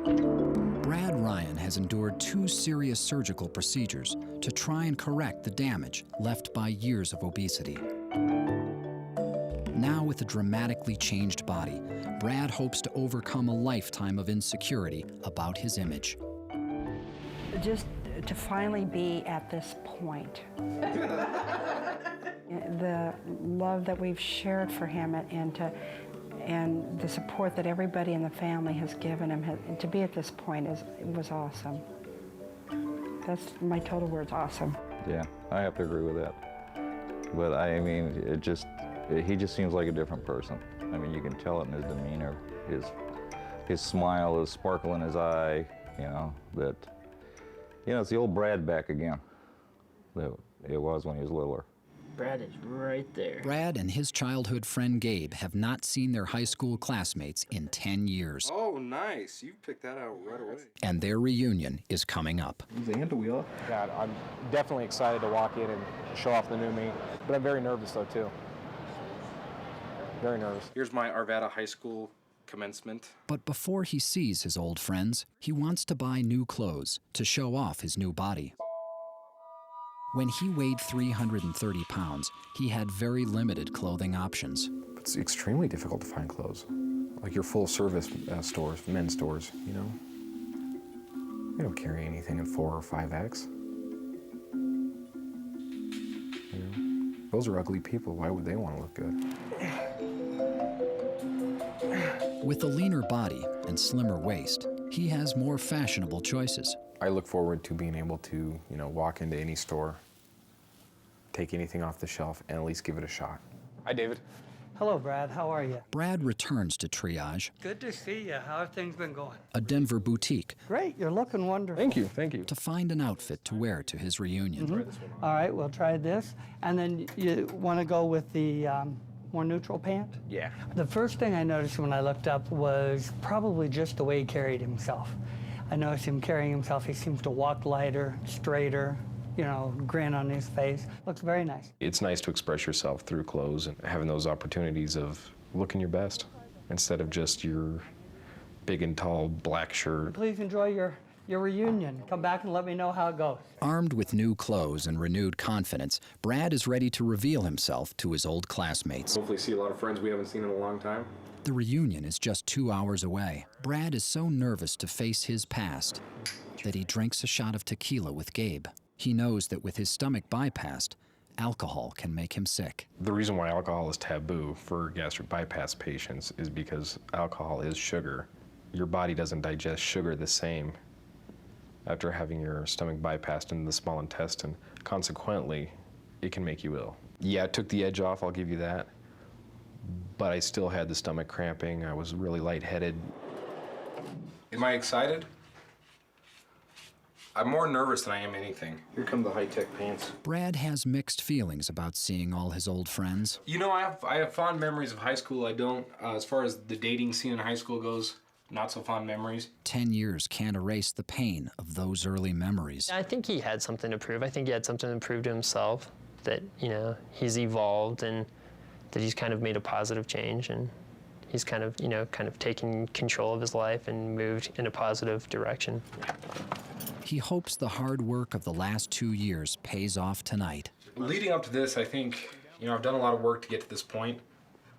Brad Ryan has endured 2 serious surgical procedures to try and correct the damage left by years of obesity. Now, with a dramatically changed body, Brad hopes to overcome a lifetime of insecurity about his image. Just to finally be at this point. The love that we've shared for him and the support that everybody in the family has given him, to be at this point was awesome. That's my total words, awesome. Yeah, I have to agree with that. But I mean, he just seems like a different person. I mean, you can tell it in his demeanor, his smile, his sparkle in his eye, it's the old Brad back again that it was when he was littler. Brad is right there. Brad and his childhood friend Gabe have not seen their high school classmates in 10 years. Oh, nice. You picked that out right away. And their reunion is coming up. The handle wheel. Yeah, I'm definitely excited to walk in and show off the new me, but I'm very nervous though too. Very nervous. Here's my Arvada High School commencement. But before he sees his old friends, he wants to buy new clothes to show off his new body. When he weighed 330 pounds, he had very limited clothing options. It's extremely difficult to find clothes. Like your full-service stores, men's stores, They don't carry anything in 4 or 5X. Those are ugly people. Why would they want to look good? With a leaner body and slimmer waist, he has more fashionable choices. I look forward to being able to, walk into any store, take anything off the shelf, and at least give it a shot. Hi, David. Hello, Brad. How are you? Brad returns to Triage. Good to see you. How have things been going? A Denver boutique. Great. You're looking wonderful. Thank you. To find an outfit to wear to his reunion. Mm-hmm. All right, we'll try this. And then you want to go with the more neutral pant? Yeah. The first thing I noticed when I looked up was probably just the way he carried himself. I noticed him carrying himself. He seems to walk lighter, straighter, grin on his face. Looks very nice. It's nice to express yourself through clothes and having those opportunities of looking your best instead of just your big and tall black shirt. Please enjoy your reunion. Come back and let me know how it goes. Armed with new clothes and renewed confidence, Brad is ready to reveal himself to his old classmates. Hopefully see a lot of friends we haven't seen in a long time. The reunion is just 2 hours away. Brad is so nervous to face his past that he drinks a shot of tequila with Gabe. He knows that with his stomach bypassed, alcohol can make him sick. The reason why alcohol is taboo for gastric bypass patients is because alcohol is sugar. Your body doesn't digest sugar the same after having your stomach bypassed into the small intestine. Consequently, it can make you ill. Yeah, it took the edge off, I'll give you that. But I still had the stomach cramping. I was really lightheaded. Am I excited? I'm more nervous than I am anything. Here come the high-tech pants. Brad has mixed feelings about seeing all his old friends. I have fond memories of high school. I don't, as far as the dating scene in high school goes, not so fond memories. 10 years can't erase the pain of those early memories. I think he had something to prove. I think he had something to prove to himself that, he's evolved and that he's kind of made a positive change and he's kind of taken control of his life and moved in a positive direction. He hopes the hard work of the last 2 years pays off tonight. Leading up to this, I think, I've done a lot of work to get to this point.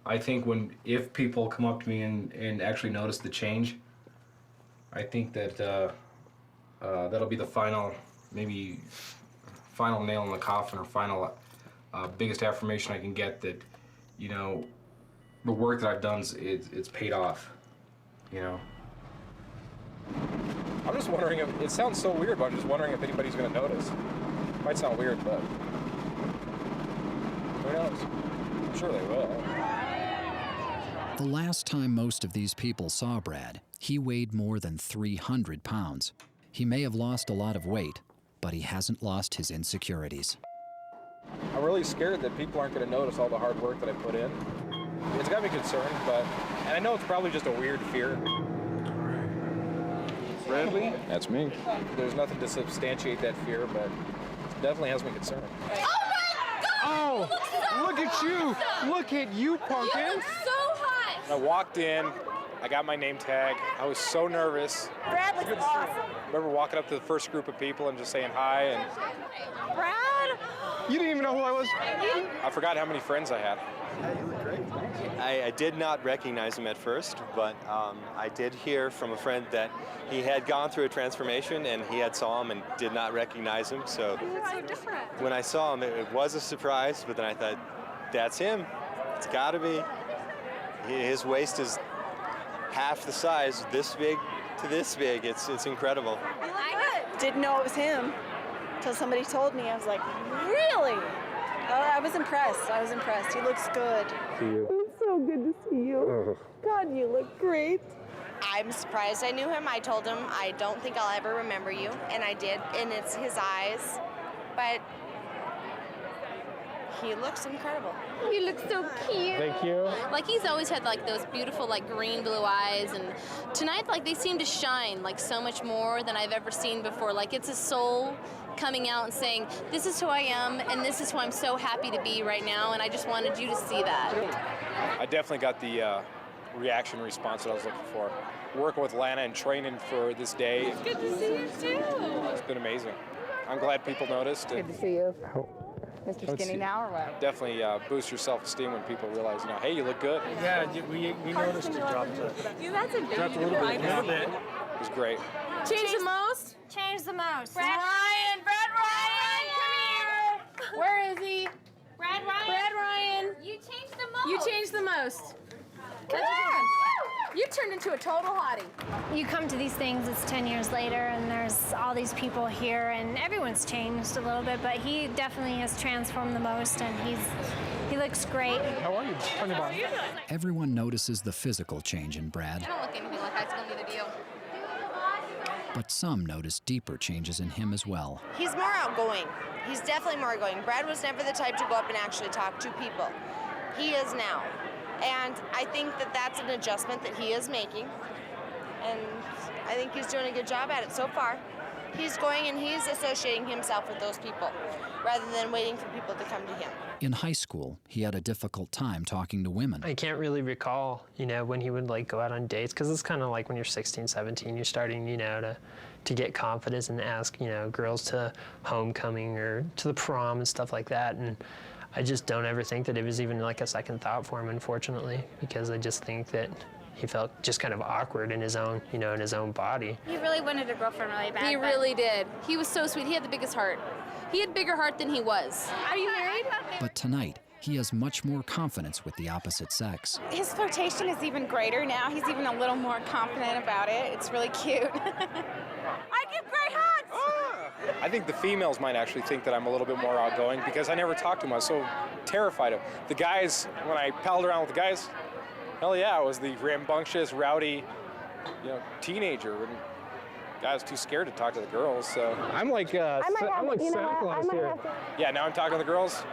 I think if people come up to me and actually notice the change, I think that that'll be the final nail in the coffin or final biggest affirmation I can get that, the work that I've done, it's paid off, I'm just wondering if, it sounds so weird, but I'm just wondering if anybody's going to notice. Might sound weird, but who knows? I'm sure they will. The last time most of these people saw Brad, he weighed more than 300 pounds. He may have lost a lot of weight, but he hasn't lost his insecurities. I'm really scared that people aren't going to notice all the hard work that I put in. It's got me concerned, and I know it's probably just a weird fear. Bradley? That's me. There's nothing to substantiate that fear, but it definitely has me concerned. Oh, look at you! Look at you, pumpkin! You look so hot! I walked in, I got my name tag. I was so nervous. Brad looks awesome. I remember walking up to the first group of people and just saying hi. And Brad? you didn't even know who I was? I forgot how many friends I had. You look great. I did not recognize him at first, but I did hear from a friend that he had gone through a transformation and he had saw him and did not recognize him. So So different. when I saw him, it was a surprise, but then I thought, that's him. It's got to be. His waist is half the size, this big to this big. It's incredible. I didn't know it was him until somebody told me. I was like, really? I was impressed. I was impressed. He looks good. See you. It's so good to see you. God, you look great. I'm surprised I knew him. I told him, I don't think I'll ever remember you, and I did, and it's his eyes, but he looks incredible. You look so cute. Thank you. Like he's always had like those beautiful like green blue eyes, and tonight like they seem to shine like so much more than I've ever seen before. Like it's his soul coming out and saying, this is who I am and this is who I'm so happy to be right now, and I just wanted you to see that. I definitely got the reaction response that I was looking for. Working with Lana and training for this day. It's good to see you too. It's been amazing. I'm glad people noticed. Good to see you. Mr. Skinny now or what? Definitely boost your self-esteem when people realize, hey, you look good. Yeah, we noticed it dropped That's a dropped a little bit. It was great. Change the most? Change the most. Brad Ryan, come here. Where is he? Brad Ryan. Brad Ryan. You changed the most. You changed the most. You turned into a total hottie. You come to these things, it's 10 years later, and there's all these people here, and everyone's changed a little bit, but he definitely has transformed the most, and he looks great. How are you? Funny about it. Everyone notices the physical change in Brad, I don't look anything like high school, neither do you. but some notice deeper changes in him as well. He's more outgoing. He's definitely more outgoing. Brad was never the type to go up and actually talk to people. He is now. And I think that that's an adjustment that he is making. And I think he's doing a good job at it so far. He's going and he's associating himself with those people rather than waiting for people to come to him. In high school, he had a difficult time talking to women. I can't really recall, when he would like go out on dates, because it's kind of like when you're 16, 17, you're starting, to get confidence and ask, girls to homecoming or to the prom and stuff like that. And I just don't ever think that it was even like a second thought for him, unfortunately, because I just think that he felt just kind of awkward in his own, in his own body. He really wanted a girlfriend really bad. He really did. He was so sweet. He had the biggest heart. He had bigger heart than he was. Are you married? But tonight, he has much more confidence with the opposite sex. His flirtation is even greater now. He's even a little more confident about it. It's really cute. I give great hugs! I think the females might actually think that I'm a little bit more outgoing because I never talked to them. I was so terrified of the guys. When I palled around with the guys, hell yeah, I was the rambunctious, rowdy, teenager. And I was too scared to talk to the girls. So I'm like Santa Claus here. Yeah, now I'm talking to the girls.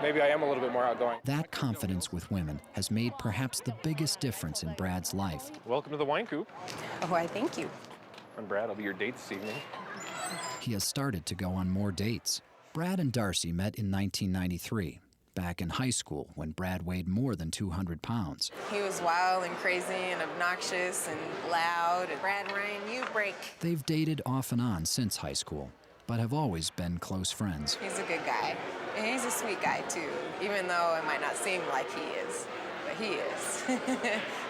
Maybe I am a little bit more outgoing. That confidence with women has made perhaps the biggest difference in Brad's life. Welcome to the wine coop. Oh, I thank you. I'm Brad. I'll be your date this evening. He has started to go on more dates. Brad and Darcy met in 1993, back in high school when Brad weighed more than 200 pounds. He was wild and crazy and obnoxious and loud. Brad Ryan, you break. They've dated off and on since high school, but have always been close friends. He's a good guy. And he's a sweet guy, too, even though it might not seem like he is. But he is.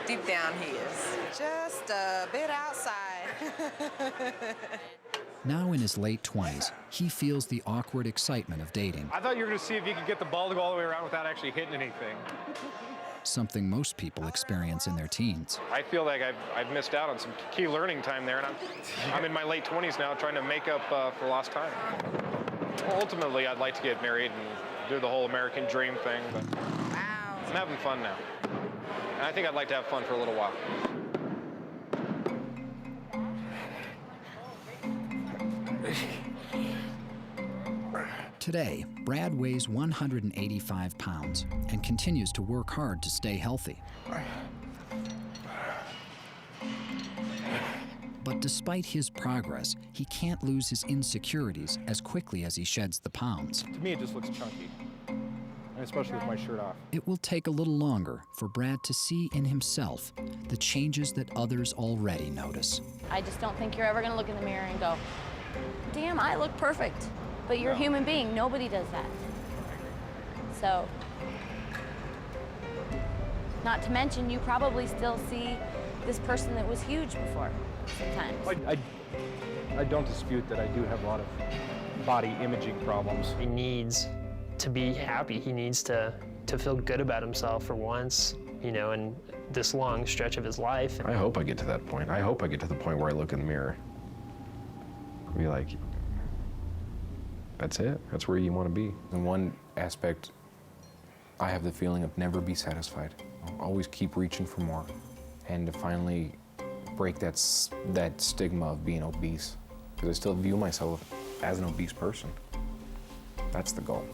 Deep down, he is. Just a bit outside. Now in his late 20s, he feels the awkward excitement of dating, I thought you were going to see if you could get the ball to go all the way around without actually hitting anything. something most people experience in their teens. I feel like I've missed out on some key learning time there, and I'm in my late 20s now trying to make up for lost time. Ultimately, I'd like to get married and do the whole American dream thing, but I'm having fun now. And I think I'd like to have fun for a little while. Today, Brad weighs 185 pounds and continues to work hard to stay healthy. But despite his progress, he can't lose his insecurities as quickly as he sheds the pounds. To me, it just looks chunky. and especially with my shirt off. It will take a little longer for Brad to see in himself the changes that others already notice. I just don't think you're ever gonna look in the mirror and go, damn, I look perfect. But you're a human being, nobody does that. So, not to mention, you probably still see this person that was huge before, sometimes. I don't dispute that I do have a lot of body imaging problems. He needs to be happy. He needs to feel good about himself for once, you know, in this long stretch of his life. I hope I get to that point. I hope I get to the point where I look in the mirror and be like, that's it. That's where you want to be. In one aspect, I have the feeling of never be satisfied. I'll always keep reaching for more, and to finally break that stigma of being obese, because I still view myself as an obese person. That's the goal.